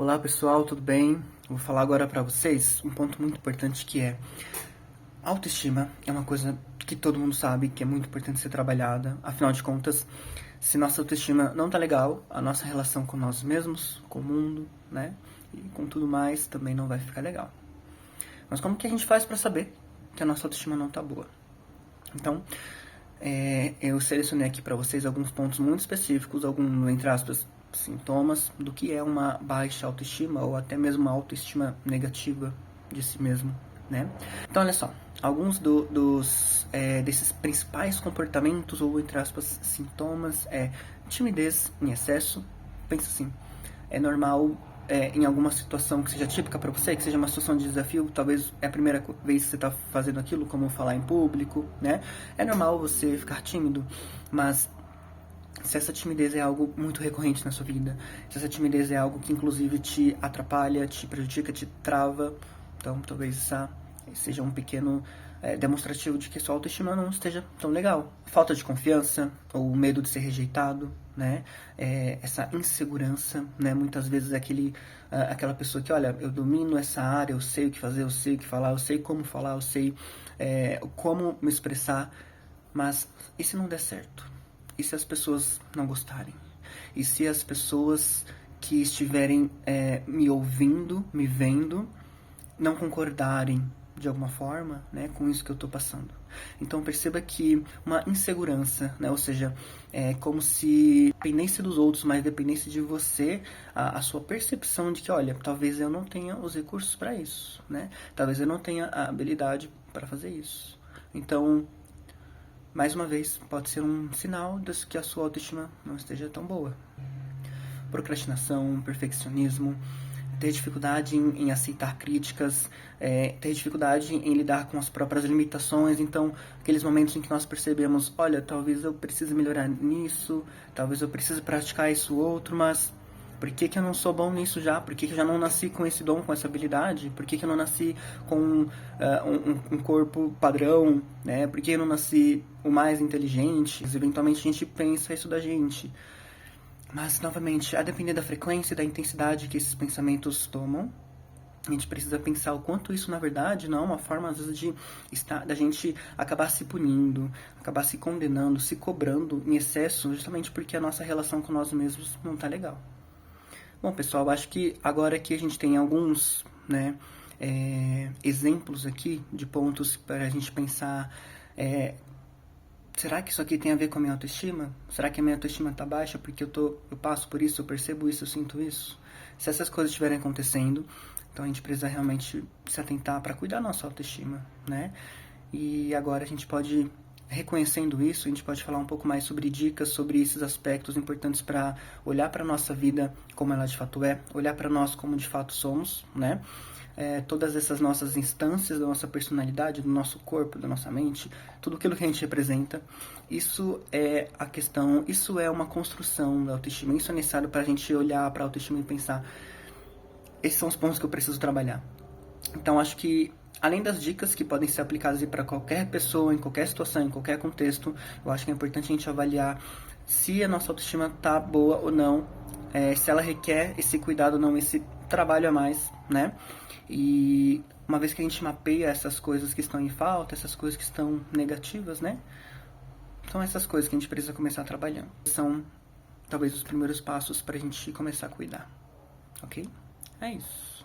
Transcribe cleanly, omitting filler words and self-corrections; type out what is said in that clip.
Olá pessoal, tudo bem? Vou falar agora pra vocês um ponto muito importante que é autoestima é uma coisa que todo mundo sabe que é muito importante ser trabalhada. Afinal de contas, se nossa autoestima não tá legal, a nossa relação com nós mesmos, com o mundo, né? E com tudo mais também não vai ficar legal. Mas como que a gente faz pra saber que a nossa autoestima não tá boa? Então, eu selecionei aqui para vocês alguns pontos muito específicos, alguns, entre aspas, sintomas do que é uma baixa autoestima ou até mesmo uma autoestima negativa de si mesmo, né? Então, olha só, alguns desses principais comportamentos ou, entre aspas, sintomas é timidez em excesso. Pensa assim, é normal em alguma situação que seja típica para você, que seja uma situação de desafio, talvez é a primeira vez que você está fazendo aquilo, como falar em público, né? É normal você ficar tímido, mas se essa timidez é algo muito recorrente na sua vida, se essa timidez é algo que inclusive te atrapalha, te prejudica, te trava, então talvez essa seja um pequeno demonstrativo de que sua autoestima não esteja tão legal. Falta de confiança, ou medo de ser rejeitado, né? Essa insegurança, né? Muitas vezes aquela pessoa que, olha, eu domino essa área, eu sei o que fazer, eu sei o que falar, eu sei como me expressar, mas e se não der certo? E se as pessoas não gostarem? E se as pessoas que estiverem me ouvindo, me vendo, não concordarem de alguma forma, né, com isso que eu estou passando? Então perceba que uma insegurança, né, ou seja, é como se dependesse dos outros, mas dependesse de você, a sua percepção de que, olha, talvez eu não tenha os recursos para isso, né? Talvez eu não tenha a habilidade para fazer isso. Então, mais uma vez, pode ser um sinal de que a sua autoestima não esteja tão boa. Procrastinação, perfeccionismo, ter dificuldade em aceitar críticas, ter dificuldade em lidar com as próprias limitações. Então, aqueles momentos em que nós percebemos, olha, talvez eu precise melhorar nisso, talvez eu precise praticar isso outro, mas por que eu não sou bom nisso já? Por que eu já não nasci com esse dom, com essa habilidade? Por que eu não nasci com um corpo padrão? Né? Por que eu não nasci o mais inteligente? Eventualmente a gente pensa isso da gente. Mas, novamente, a depender da frequência e da intensidade que esses pensamentos tomam, a gente precisa pensar o quanto isso, na verdade, não é uma forma, às vezes, da gente acabar se punindo, acabar se condenando, se cobrando em excesso, justamente porque a nossa relação com nós mesmos não tá legal. Bom, pessoal, acho que agora que a gente tem alguns, né, exemplos aqui de pontos para a gente pensar, será que isso aqui tem a ver com a minha autoestima? Será que a minha autoestima está baixa porque eu passo por isso, eu percebo isso, eu sinto isso? Se essas coisas estiverem acontecendo, então a gente precisa realmente se atentar para cuidar da nossa autoestima, né? E agora a gente pode, reconhecendo isso, a gente pode falar um pouco mais sobre dicas, sobre esses aspectos importantes para olhar para a nossa vida como ela de fato é, olhar para nós como de fato somos, né? Todas essas nossas instâncias da nossa personalidade, do nosso corpo, da nossa mente, tudo aquilo que a gente representa, isso é a questão, isso é uma construção da autoestima, isso é necessário para a gente olhar para a autoestima e pensar, esses são os pontos que eu preciso trabalhar. Então acho que, além das dicas que podem ser aplicadas para qualquer pessoa, em qualquer situação, em qualquer contexto, eu acho que é importante a gente avaliar se a nossa autoestima está boa ou não, se ela requer esse cuidado ou não, esse trabalho a mais, né? E uma vez que a gente mapeia essas coisas que estão em falta, essas coisas que estão negativas, né? São essas coisas que a gente precisa começar trabalhando. São talvez os primeiros passos para a gente começar a cuidar, ok? É isso.